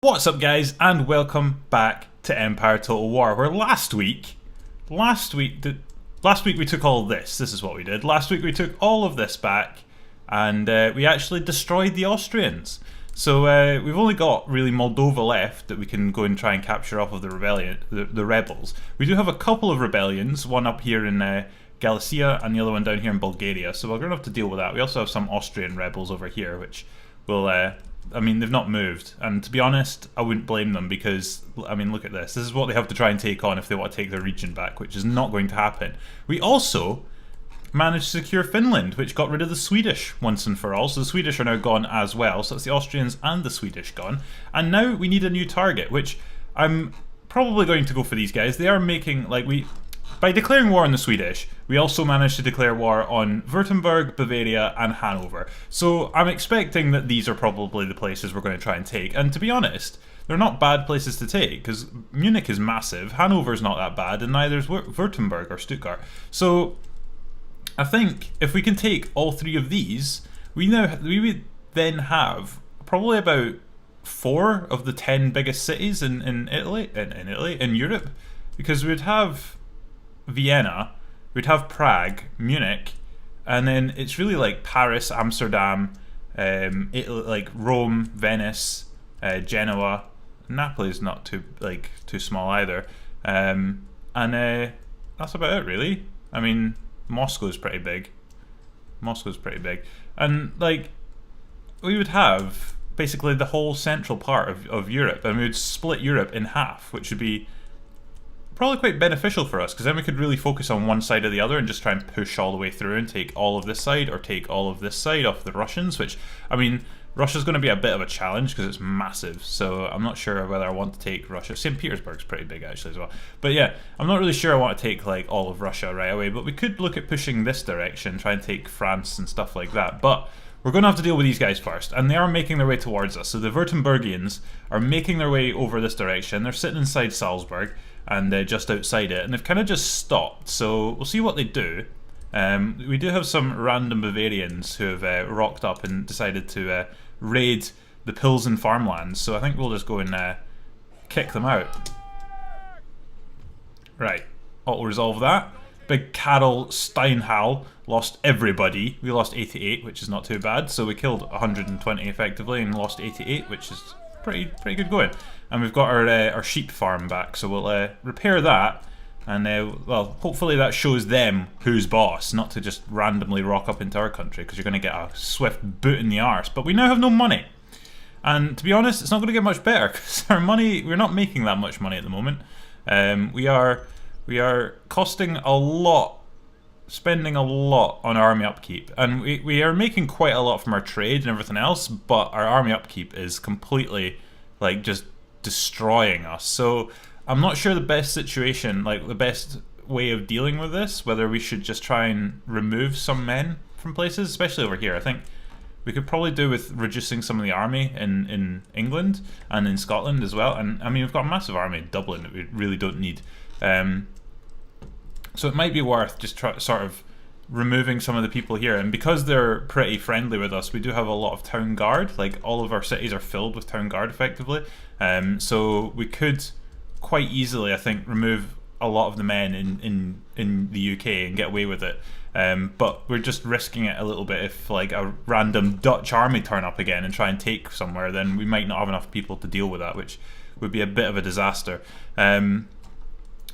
What's up, guys, and welcome back to Empire Total War, where last week we took all of this. This is what we did. Last week we took all of this back, and we actually destroyed the Austrians. So we've only got really Moldova left that we can go and try and capture off of the rebellion, the rebels. We do have a couple of rebellions, one up here in Galicia and the other one down here in Bulgaria. So we're going to have to deal with that. We also have some Austrian rebels over here, which will. I mean, they've not moved, and to be honest, I wouldn't blame them because, I mean, look at this. This is what they have to try and take on if they want to take their region back, which is not going to happen. We also managed to secure Finland, which got rid of the Swedish once and for all, so the Swedish are now gone as well, so that's the Austrians and the Swedish gone. And now we need a new target, which I'm probably going to go for these guys. They are making, by declaring war on the Swedish, we also managed to declare war on Württemberg, Bavaria and Hanover. So I'm expecting that these are probably the places we're going to try and take. And to be honest, they're not bad places to take, because Munich is massive, Hanover's not that bad, and neither is Württemberg or Stuttgart. So I think if we can take all three of these, we would then have probably about 4 of the 10 biggest cities in Europe, because we would have Vienna, we'd have Prague, Munich, and then it's really like Paris, Amsterdam, Italy, like Rome, Venice, Genoa. Napoli's not too small either, and that's about it really. I mean, Moscow's pretty big. And like we would have basically the whole central part of Europe, and we would split Europe in half, which would be probably quite beneficial for us, because then we could really focus on one side or the other and just try and push all the way through and take all of this side or take all of this side off the Russians, which, I mean, Russia's going to be a bit of a challenge because it's massive, so I'm not sure whether I want to take Russia. St. Petersburg's pretty big actually as well. But yeah, I'm not really sure I want to take like all of Russia right away, but we could look at pushing this direction, try and take France and stuff like that. But we're going to have to deal with these guys first, and they are making their way towards us. So the Württembergians are making their way over this direction. They're sitting inside Salzburg and just outside it, and they've kind of just stopped, so we'll see what they do. We do have some random Bavarians who have rocked up and decided to raid the Pilsen farmlands, so I think we'll just go and kick them out. Right, auto-resolve that. Big Karel Steinhal lost everybody. We lost 88, which is not too bad, so we killed 120 effectively and lost 88, which is pretty good going. And we've got our sheep farm back, so we'll repair that, and well, hopefully that shows them who's boss, not to just randomly rock up into our country, because you're going to get a swift boot in the arse. But we now have no money, and to be honest, it's not going to get much better, because our money, we're not making that much money at the moment. We are costing a lot, spending a lot on army upkeep, and we are making quite a lot from our trade and everything else, but our army upkeep is completely like just destroying us. So I'm not sure the best situation, like the best way of dealing with this, whether we should just try and remove some men from places, especially over here. I think we could probably do with reducing some of the army in England and in Scotland as well. And I mean, we've got a massive army in Dublin that we really don't need. So it might be worth just sort of removing some of the people here, and because they're pretty friendly with us, we do have a lot of town guard. Like all of our cities are filled with town guard effectively, so we could quite easily, I think, remove a lot of the men in the UK and get away with it, but we're just risking it a little bit. If like a random Dutch army turn up again and try and take somewhere, then we might not have enough people to deal with that, which would be a bit of a disaster.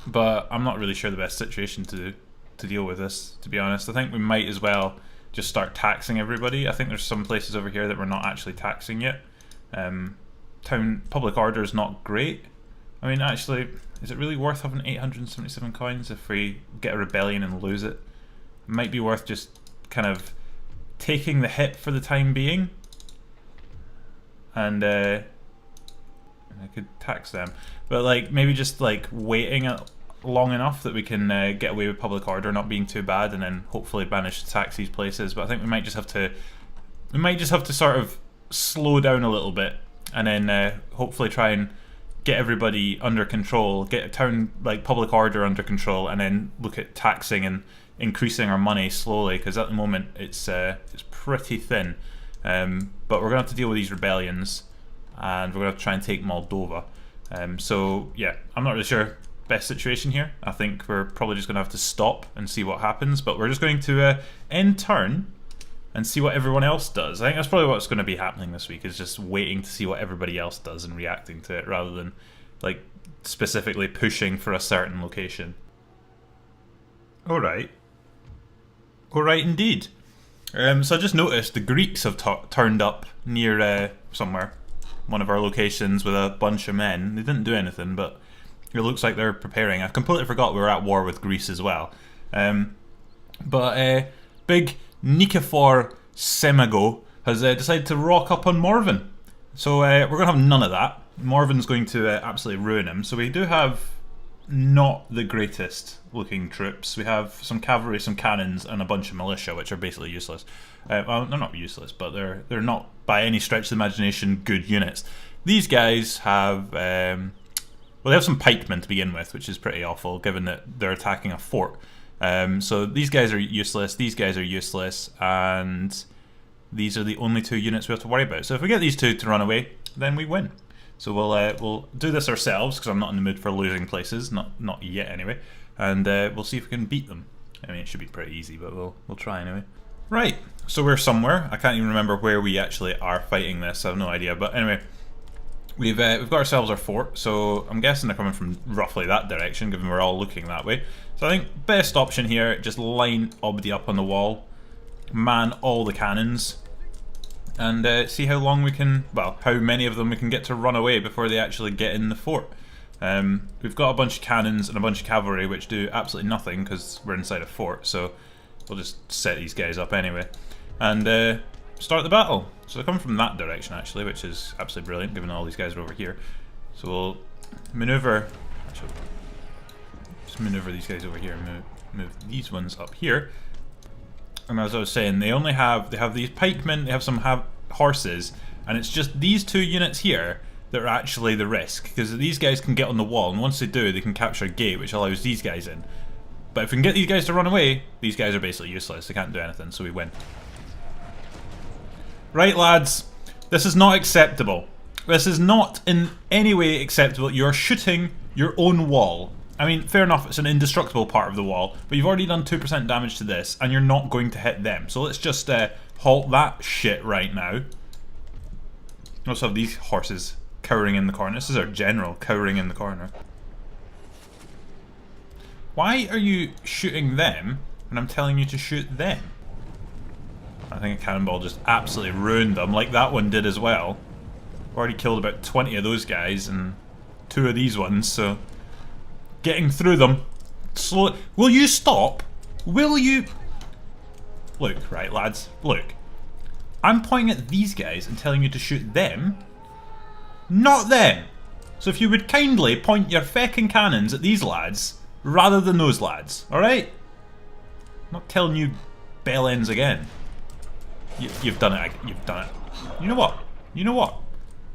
But I'm not really sure the best situation to deal with this, to be honest. I think we might as well just start taxing everybody. I think there's some places over here that we're not actually taxing yet. Town public order is not great. I mean, actually, is it really worth having 877 coins if we get a rebellion and lose it? It might be worth just kind of taking the hit for the time being, and I could tax them, but like maybe just like waiting long enough that we can get away with public order not being too bad, and then hopefully manage to tax these places. But I think we might just have to sort of slow down a little bit, and then hopefully try and get everybody under control, get a town like public order under control, and then look at taxing and increasing our money slowly, because at the moment it's pretty thin. But we're gonna have to deal with these rebellions, and we're going to try and take Moldova. So yeah, I'm not really sure best situation here. I think we're probably just going to have to stop and see what happens, but we're just going to end turn and see what everyone else does. I think that's probably what's going to be happening this week, is just waiting to see what everybody else does and reacting to it, rather than like specifically pushing for a certain location. Alright indeed. So I just noticed the Greeks have turned up near somewhere, one of our locations, with a bunch of men. They didn't do anything, but it looks like they're preparing. I completely forgot we were at war with Greece as well. But big Nikifor Semago has decided to rock up on Morven. So we're going to have none of that. Morven's going to absolutely ruin him. So we do have not the greatest looking troops. We have some cavalry, some cannons, and a bunch of militia, which are basically useless. Well, they're not useless, but they're not by any stretch of the imagination good units. These guys have well, they have some pikemen to begin with, which is pretty awful given that they're attacking a fort. So these guys are useless, these guys are useless, and these are the only two units we have to worry about. So if we get these two to run away, then we win. So we'll do this ourselves, because I'm not in the mood for losing places, not yet anyway, and we'll see if we can beat them. I mean, it should be pretty easy, but we'll try anyway. Right, so we're somewhere. I can't even remember where we actually are fighting this. I have no idea, but anyway, we've got ourselves our fort. So I'm guessing they're coming from roughly that direction, given we're all looking that way. So I think best option here, just line Obdi up on the wall, man all the cannons, and see how long we can, well, how many of them we can get to run away before they actually get in the fort. We've got a bunch of cannons and a bunch of cavalry which do absolutely nothing because we're inside a fort, so we'll just set these guys up anyway and start the battle. So they're coming from that direction actually, which is absolutely brilliant given all these guys are over here. So we'll maneuver, actually, just maneuver these guys over here and move these ones up here. And as I was saying, they have these pikemen, they have some horses, and it's just these two units here that are actually the risk, because these guys can get on the wall, and once they do, they can capture a gate, which allows these guys in. But if we can get these guys to run away, these guys are basically useless, they can't do anything, so we win. Right lads, this is not acceptable. This is not in any way acceptable. You're shooting your own wall. I mean, fair enough, it's an indestructible part of the wall, but you've already done 2% damage to this, and you're not going to hit them. So let's just halt that shit right now. We also have these horses cowering in the corner. This is our general cowering in the corner. Why are you shooting them when I'm telling you to shoot them? I think a cannonball just absolutely ruined them, like that one did as well. Already killed about 20 of those guys, and 2 of these ones, so... Getting through them. Slow. Will you stop? Will you? Look, right lads, look. I'm pointing at these guys and telling you to shoot them, not them. So if you would kindly point your feckin' cannons at these lads, rather than those lads, alright? I'm not telling you bell ends again. You've done it, you've done it. You know what? You know what?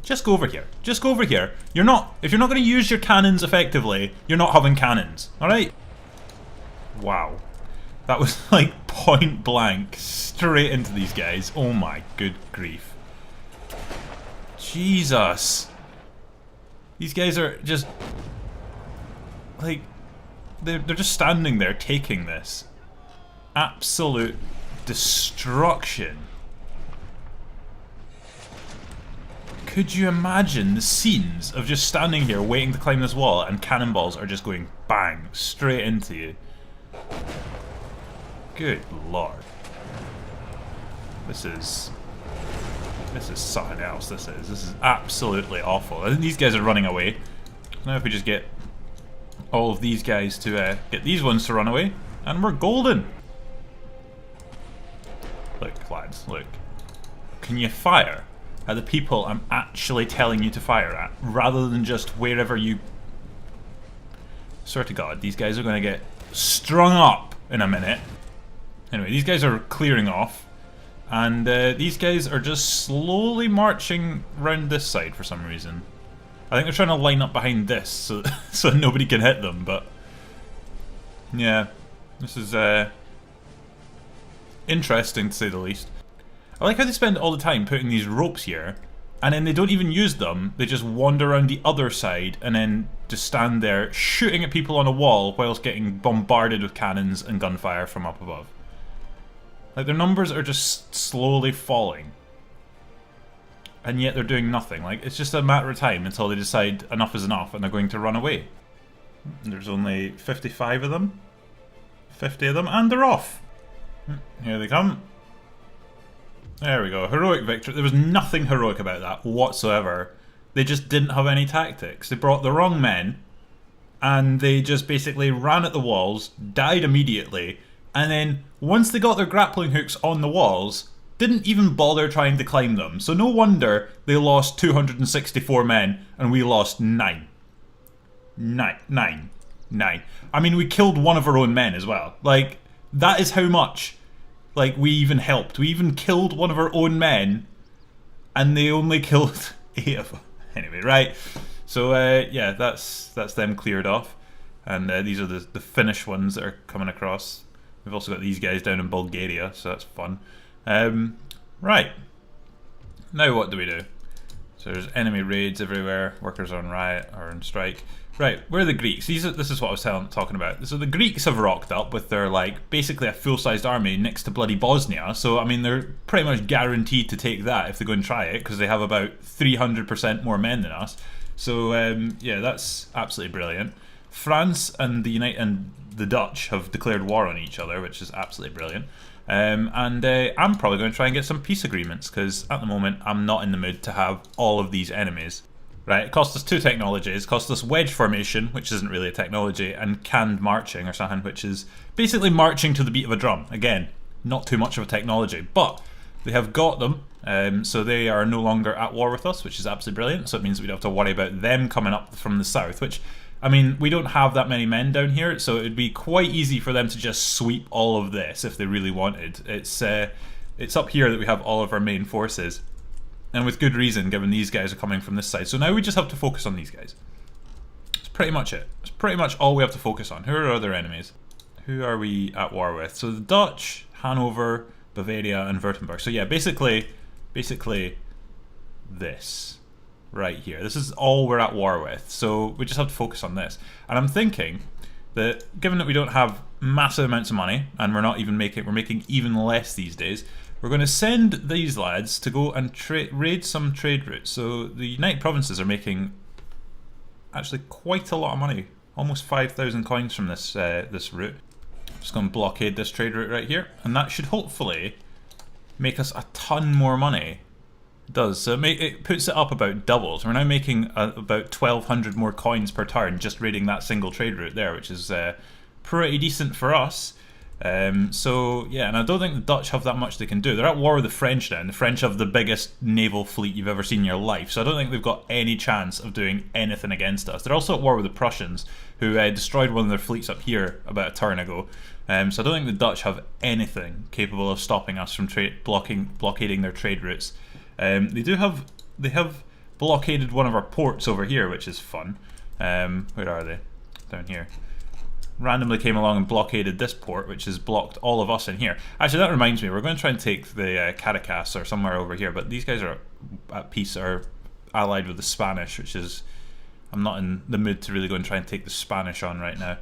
Just go over here. Just go over here. You're not, if you're not going to use your cannons effectively, you're not having cannons. Alright? Wow. That was like point blank straight into these guys. Oh my good grief. Jesus. These guys are just like, they're just standing there taking this. Absolute destruction. Could you imagine the scenes of just standing here waiting to climb this wall and cannonballs are just going bang straight into you? Good lord. This is something else, this is absolutely awful. I think these guys are running away. Now if we just get all of these guys to get these ones to run away, and we're golden. Look lads, look. Can you fire at the people I'm actually telling you to fire at, rather than just wherever you... Swear to God, these guys are going to get strung up in a minute. Anyway, these guys are clearing off, and these guys are just slowly marching round this side for some reason. I think they're trying to line up behind this so, so nobody can hit them, but... Yeah, this is interesting to say the least. I like how they spend all the time putting these ropes here And then they don't even use them, they just wander around the other side and then just stand there shooting at people on a wall whilst getting bombarded with cannons and gunfire from up above. Like, their numbers are just slowly falling. And yet they're doing nothing. Like, it's just a matter of time until they decide enough is enough and they're going to run away. And there's only 55 of them. 50 of them, and they're off. Here they come. There we go. Heroic victory. There was nothing heroic about that whatsoever. They just didn't have any tactics. They brought the wrong men, and they just basically ran at the walls, died immediately, and then once they got their grappling hooks on the walls, didn't even bother trying to climb them. So no wonder they lost 264 men, and we lost 9. 9. I mean, we killed one of our own men as well. Like, that is how much... Like, we even helped. We even killed one of our own men, and they only killed 8 of them. Anyway, right. So, yeah, that's them cleared off. And these are the Finnish ones that are coming across. We've also got these guys down in Bulgaria, so that's fun. Right. Now what do we do? So there's enemy raids everywhere. Workers are on riot or on strike. Right, where are the Greeks? This is what I was talking about. So the Greeks have rocked up with their, like, basically a full-sized army next to bloody Bosnia. So, I mean, they're pretty much guaranteed to take that if they go and try it, because they have about 300% more men than us. So, yeah, that's absolutely brilliant. France and the Dutch have declared war on each other, which is absolutely brilliant. And I'm probably going to try and get some peace agreements, because at the moment I'm not in the mood to have all of these enemies. Right, it cost us 2 technologies. It cost us wedge formation, which isn't really a technology, and canned marching or something, which is basically marching to the beat of a drum. Again, not too much of a technology, but they have got them, so they are no longer at war with us, which is absolutely brilliant. So it means we don't have to worry about them coming up from the south, which, I mean, we don't have that many men down here, so it would be quite easy for them to just sweep all of this if they really wanted. It's up here that we have all of our main forces. And with good reason, given these guys are coming from this side. So now we just have to focus on these guys. That's pretty much it. It's pretty much all we have to focus on. Who are our other enemies? Who are we at war with? So the Dutch, Hanover, Bavaria, and Württemberg. So yeah, basically this right here. This is all we're at war with. So we just have to focus on this. And I'm thinking that given that we don't have massive amounts of money, and we're making even less these days, we're going to send these lads to go and raid some trade routes. So the United Provinces are making actually quite a lot of money, almost 5,000 coins from this this route. I'm just going to blockade this trade route right here, and that should hopefully make us a ton more money. It does. So it puts it up about double. So we're now making about 1,200 more coins per turn just raiding that single trade route there, which is pretty decent for us. So yeah, and I don't think the Dutch have that much they can do. They're at war with the French now, and the French have the biggest naval fleet you've ever seen in your life, so I don't think they've got any chance of doing anything against us. They're also at war with the Prussians, who destroyed one of their fleets up here about a turn ago. So I don't think the Dutch have anything capable of stopping us from blockading their trade routes. They have blockaded one of our ports over here, which is fun. Where are they? Down here. Randomly came along and blockaded this port, which has blocked all of us in here. Actually, that reminds me, we're going to try and take the Caracas or somewhere over here, but these guys are at peace, are allied with the Spanish, which is... I'm not in the mood to really go and try and take the Spanish on right now.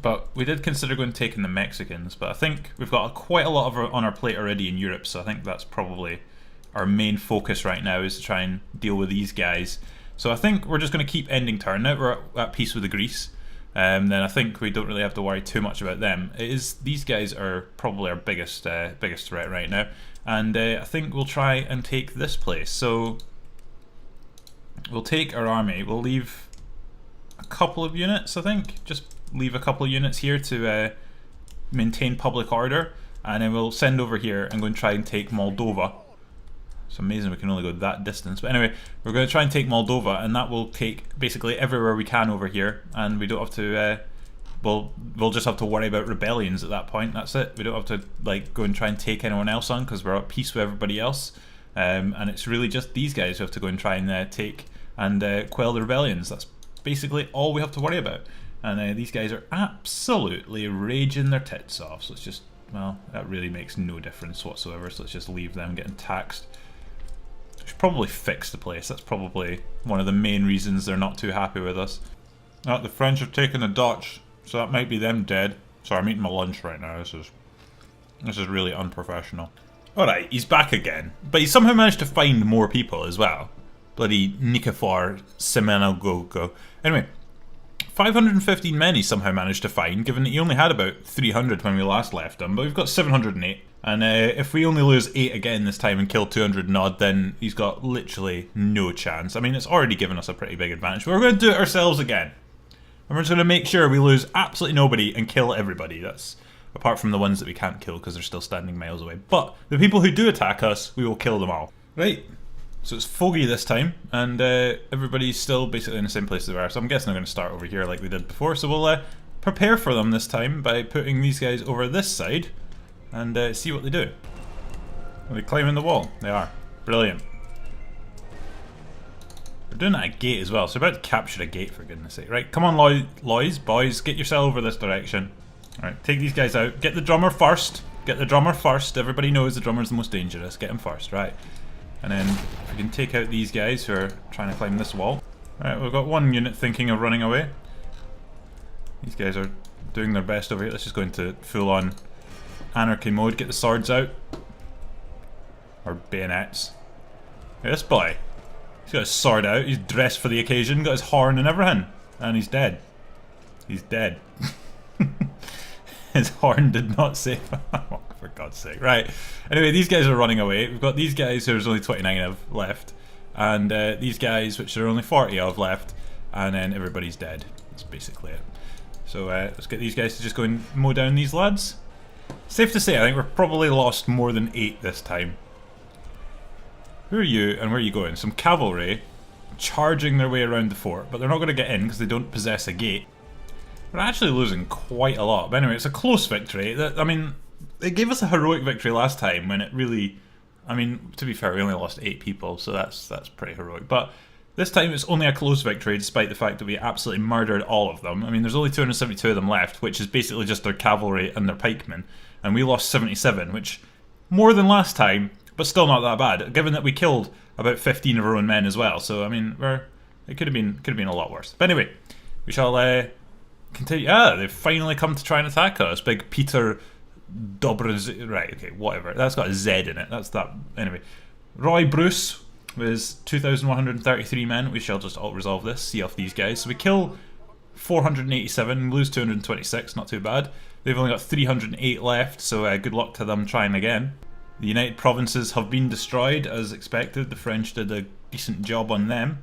But we did consider going and taking the Mexicans, but I think we've got quite a lot on our plate already in Europe, so I think that's probably our main focus right now, is to try and deal with these guys. So I think we're just going to keep ending turn. Now we're at peace with the Greece. Then I think we don't really have to worry too much about them. These guys are probably our biggest threat right now, and I think we'll try and take this place. So we'll take our army. We'll leave a couple of units. I think just leave a couple of units here to maintain public order, and then we'll send over here and go and try and take Moldova. It's amazing we can only go that distance, but anyway, we're going to try and take Moldova, and that will take basically everywhere we can over here, and we don't have to we'll just have to worry about rebellions at that point. That's it. We don't have to like go and try and take anyone else on, because we're at peace with everybody else, and it's really just these guys who have to go and try and take and quell the rebellions. That's basically all we have to worry about, and these guys are absolutely raging their tits off, so it's just, well, that really makes no difference whatsoever, so let's just leave them getting taxed. We should probably fix the place. That's probably one of the main reasons they're not too happy with us. Oh, the French have taken the Dutch, so that might be them dead. Sorry, I'm eating my lunch right now. This is really unprofessional. Alright, he's back again. But he somehow managed to find more people as well. Bloody Nikifor Semenagogo. Anyway, 515 men he somehow managed to find, given that he only had about 300 when we last left him. But we've got 708. And if we only lose 8 again this time and kill 200 and odd, then he's got literally no chance. I mean, it's already given us a pretty big advantage. But we're going to do it ourselves again. And we're just going to make sure we lose absolutely nobody and kill everybody. That's apart from the ones that we can't kill because they're still standing miles away. But the people who do attack us, we will kill them all. Right. So it's foggy this time, and everybody's still basically in the same place as they were. So I'm guessing they're going to start over here like we did before. So we'll prepare for them this time by putting these guys over this side and see what they do. Are they climbing the wall? They are. Brilliant. They're doing that at a gate as well, so we're about to capture a gate, for goodness sake. Right, come on, Loys, boys, get yourself over this direction. Alright, take these guys out. Get the drummer first. Get the drummer first. Everybody knows the drummer's the most dangerous. Get him first, right. And then if we can take out these guys who are trying to climb this wall. Alright, we've got one unit thinking of running away. These guys are doing their best over here. Let's just go into full-on anarchy mode. Get the swords out. Or bayonets. Hey, this boy. He's got his sword out. He's dressed for the occasion. Got his horn and everything. And he's dead. He's dead. His horn did not save him. Oh, for God's sake. Right. Anyway, these guys are running away. We've got these guys who there's only 29 of left. And these guys, which there are only 40 of left. And then everybody's dead. That's basically it. So let's get these guys to just go and mow down these lads. Safe to say, I think we've probably lost more than 8 this time. Who are you and where are you going? Some cavalry charging their way around the fort, but they're not going to get in because they don't possess a gate. We're actually losing quite a lot. But anyway, it's a close victory. I mean, it gave us a heroic victory last time when it really... I mean, to be fair, we only lost 8 people, so that's pretty heroic. But this time it's only a close victory, despite the fact that we absolutely murdered all of them. I mean, there's only 272 of them left, which is basically just their cavalry and their pikemen. And we lost 77, which more than last time, but still not that bad, given that we killed about 15 of our own men as well. So, I mean, it could have been a lot worse. But anyway, we shall continue. Ah, they've finally come to try and attack us. Big Peter Dobrz... Right, okay, whatever. That's got a Z in it. That's that. Anyway. Roy Bruce was 2,133 men. We shall just alt-resolve this, see off these guys. So we kill 487, lose 226, not too bad. They've only got 308 left, so good luck to them trying again. The United Provinces have been destroyed, as expected. The French did a decent job on them.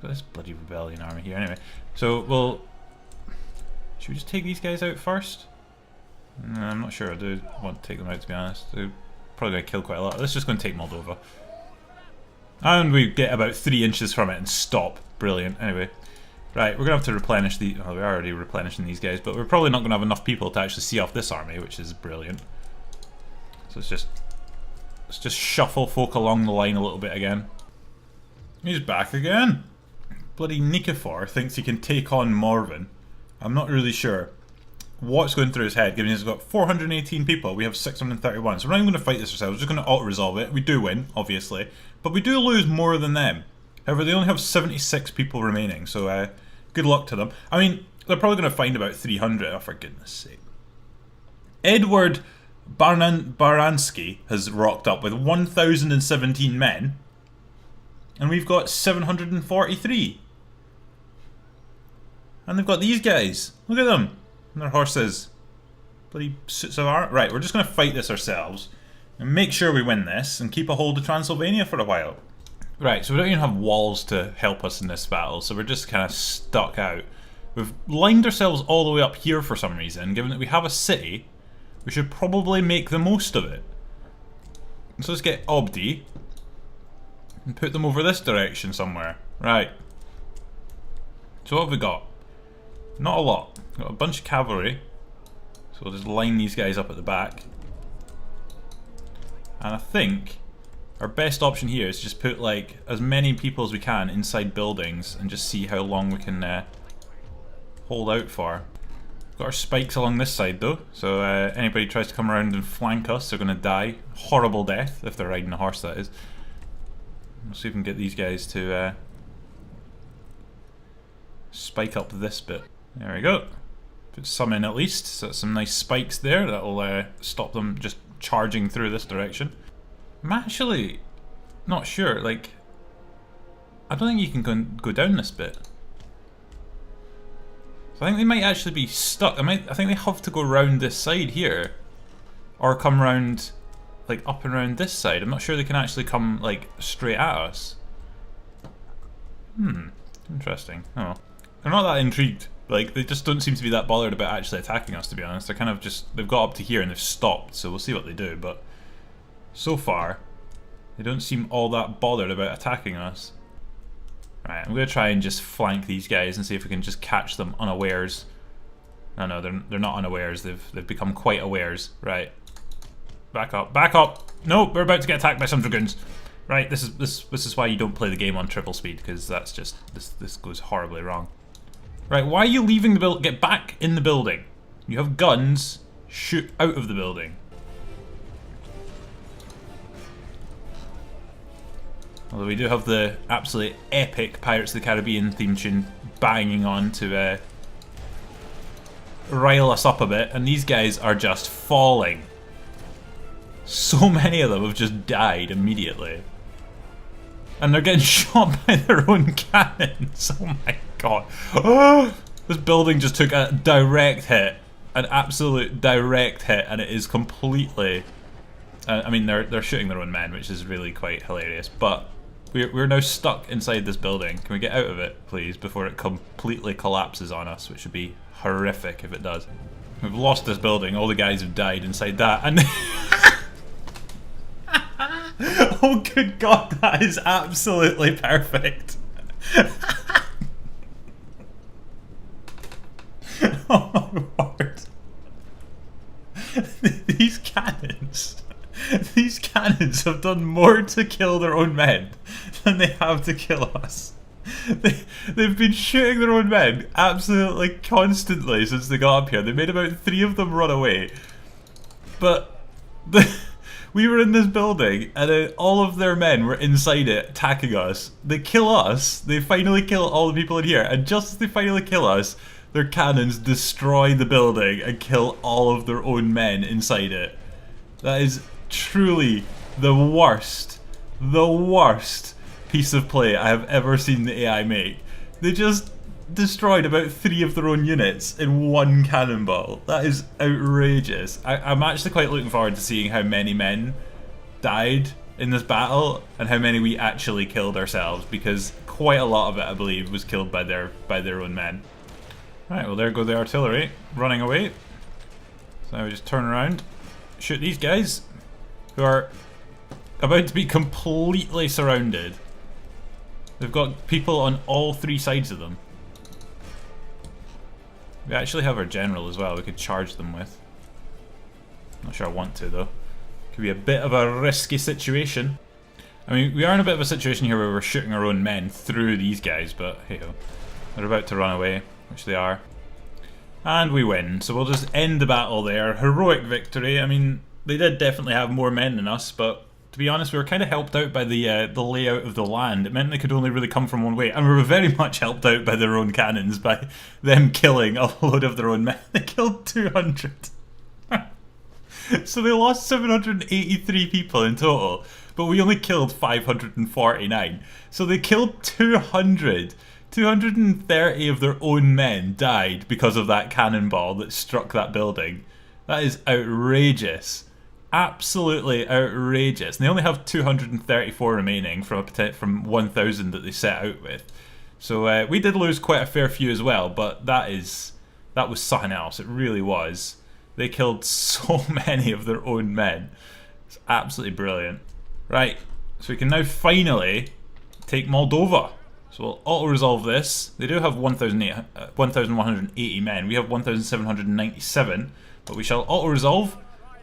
Got this bloody rebellion army here, anyway. So, should we just take these guys out first? No, I'm not sure I do want to take them out, to be honest. They're probably going to kill quite a lot. Let's just go and take Moldova. And we get about 3 inches from it and stop. Brilliant. Anyway. Right, we're going to have to replenish the... Well, we're already replenishing these guys, but we're probably not going to have enough people to actually see off this army, which is brilliant. So let's just shuffle folk along the line a little bit again. He's back again. Bloody Nikifor thinks he can take on Morven. I'm not really sure what's going through his head, given he's got 418 people, we have 631. So we're not even going to fight this ourselves, we're just going to auto-resolve it. We do win, obviously, but we do lose more than them. However, they only have 76 people remaining, so good luck to them. I mean, they're probably going to find about 300, oh for goodness sake. Edward Baranski has rocked up with 1,017 men, and we've got 743. And they've got these guys. Look at them. And their horses. Bloody suits of armor. Right, we're just going to fight this ourselves. And make sure we win this. And keep a hold of Transylvania for a while. Right, so we don't even have walls to help us in this battle. So we're just kind of stuck out. We've lined ourselves all the way up here for some reason. Given that we have a city, we should probably make the most of it. So let's get Obdi. And put them over this direction somewhere. Right. So what have we got? Not a lot. Got a bunch of cavalry. So we'll just line these guys up at the back. And I think our best option here is just put like as many people as we can inside buildings and just see how long we can hold out for. Got our spikes along this side though, so anybody tries to come around and flank us, they're going to die. Horrible death, if they're riding a horse, that is. We'll see if we can get these guys to spike up this bit. There we go. Put some in at least, so that's some nice spikes there. That'll stop them just charging through this direction. I'm actually not sure, like, I don't think you can go down this bit. So I think they might actually be stuck. I think they have to go round this side here. Or come round, like, up and round this side. I'm not sure they can actually come, like, straight at us. Interesting. Oh. I'm not that intrigued. Like, they just don't seem to be that bothered about actually attacking us, to be honest. They're kind of just, they've got up to here and they've stopped, so we'll see what they do, but so far, they don't seem all that bothered about attacking us. Right, I'm going to try and just flank these guys and see if we can just catch them unawares. No, they're not unawares, they've become quite awares. Right. Back up, back up! No, we're about to get attacked by some dragoons. Right, this is why you don't play the game on triple speed, because that's just, this goes horribly wrong. Right, why are you leaving the building? Get back in the building. You have guns, shoot out of the building. Although we do have the absolutely epic Pirates of the Caribbean theme tune banging on to rile us up a bit, and these guys are just falling. So many of them have just died immediately. And they're getting shot by their own cannons. Oh my god. Oh, this building just took a direct hit. An absolute direct hit, and it is completely... I mean, they're shooting their own men, which is really quite hilarious, but we're now stuck inside this building. Can we get out of it, please, before it completely collapses on us, which would be horrific if it does. We've lost this building, all the guys have died inside that, and... Oh good god, that is absolutely perfect. Oh my word. These cannons have done more to kill their own men than they have to kill us. They've been shooting their own men absolutely constantly since they got up here. They made about 3 of them run away. But we were in this building and all of their men were inside it attacking us. They kill us, they finally kill all the people in here, and just as they finally kill us, their cannons destroy the building and kill all of their own men inside it. That is truly the worst piece of play I have ever seen the AI make. They just destroyed about 3 of their own units in 1 cannonball. That is outrageous. I'm actually quite looking forward to seeing how many men died in this battle and how many we actually killed ourselves, because quite a lot of it, I believe, was killed by their own men. Right, well there go the artillery, running away. So now we just turn around, shoot these guys, who are about to be completely surrounded. They've got people on all 3 sides of them. We actually have our general as well, we could charge them with. Not sure I want to though. Could be a bit of a risky situation. I mean, we are in a bit of a situation here where we're shooting our own men through these guys, but hey ho. They're about to run away, which they are. And we win, so we'll just end the battle there. Heroic victory. I mean, they did definitely have more men than us, but to be honest, we were kind of helped out by the layout of the land. It meant they could only really come from one way, and we were very much helped out by their own cannons, by them killing a load of their own men. They killed 200. So they lost 783 people in total, but we only killed 549. So they killed 200. 230 of their own men died because of that cannonball that struck that building. That is outrageous. Absolutely outrageous. And they only have 234 remaining from 1,000 that they set out with. So we did lose quite a fair few as well, but that was something else. It really was. They killed so many of their own men. It's absolutely brilliant. Right, so we can now finally take Moldova. So we'll auto-resolve this. They do have 1,180 men. We have 1,797, but we shall auto-resolve.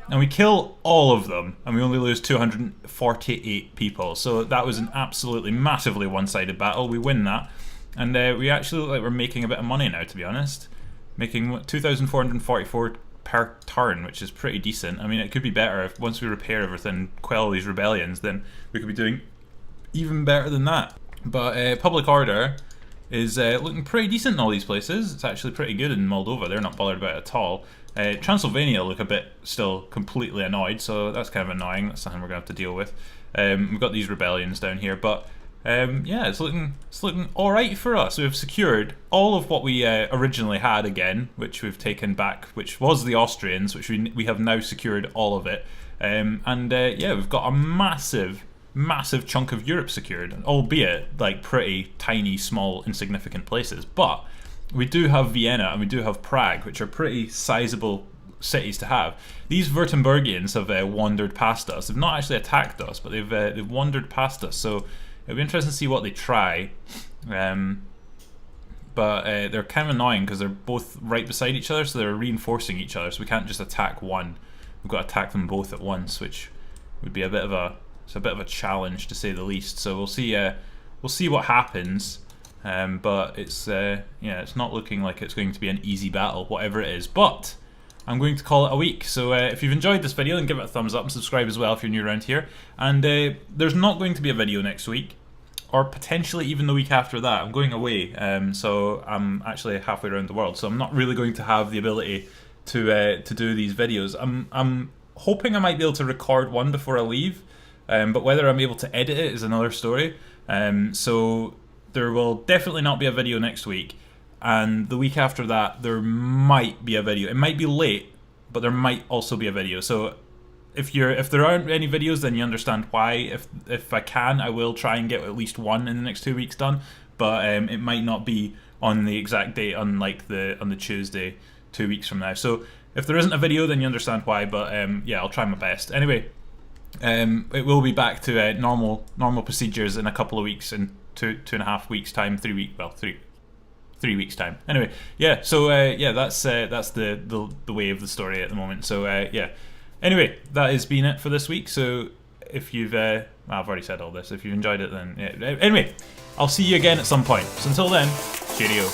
And we kill all of them, and we only lose 248 people. So that was an absolutely massively one-sided battle. We win that, and we actually look like we're making a bit of money now, to be honest. Making 2,444 per turn, which is pretty decent. I mean, it could be better if once we repair everything, quell these rebellions, then we could be doing even better than that. But public order is looking pretty decent in all these places. It's actually pretty good in Moldova. They're not bothered about it at all. Transylvania look a bit still completely annoyed, so that's kind of annoying. That's something we're going to have to deal with. We've got these rebellions down here, but yeah, it's looking alright for us. We've secured all of what we originally had again, which we've taken back, which was the Austrians, which we have now secured all of it. Yeah, we've got a massive chunk of Europe secured, albeit like pretty tiny, small, insignificant places. But we do have Vienna and we do have Prague, which are pretty sizable cities to have. These Württembergians have wandered past us. They've not actually attacked us, but they've wandered past us. So it'll be interesting to see what they try. But they're kind of annoying because they're both right beside each other, so they're reinforcing each other. So we can't just attack one. We've got to attack them both at once, which would be a bit of a challenge to say the least. So we'll see what happens. But it's yeah, it's not looking like it's going to be an easy battle, whatever it is. But I'm going to call it a week. So if you've enjoyed this video, then give it a thumbs up and subscribe as well if you're new around here. And there's not going to be a video next week, or potentially even the week after that. I'm going away, so I'm actually halfway around the world, so I'm not really going to have the ability to do these videos. I'm hoping I might be able to record one before I leave, but whether I'm able to edit it is another story. So there will definitely not be a video next week, and the week after that there might be a video. It might be late, but there might also be a video. So if there aren't any videos, then you understand why. If I can, I will try and get at least one in the next 2 weeks done, but it might not be on the exact date, on the Tuesday 2 weeks from now. So if there isn't a video, then you understand why. But yeah, I'll try my best. Anyway, it will be back to normal procedures in a couple of weeks, in 2.5 weeks time, 3 weeks time. Anyway, yeah. So yeah, that's the way of the story at the moment. So yeah. Anyway, that has been it for this week. So if you've well, I've already said all this. If you've enjoyed it, then yeah. Anyway, I'll see you again at some point. So until then, cheerio.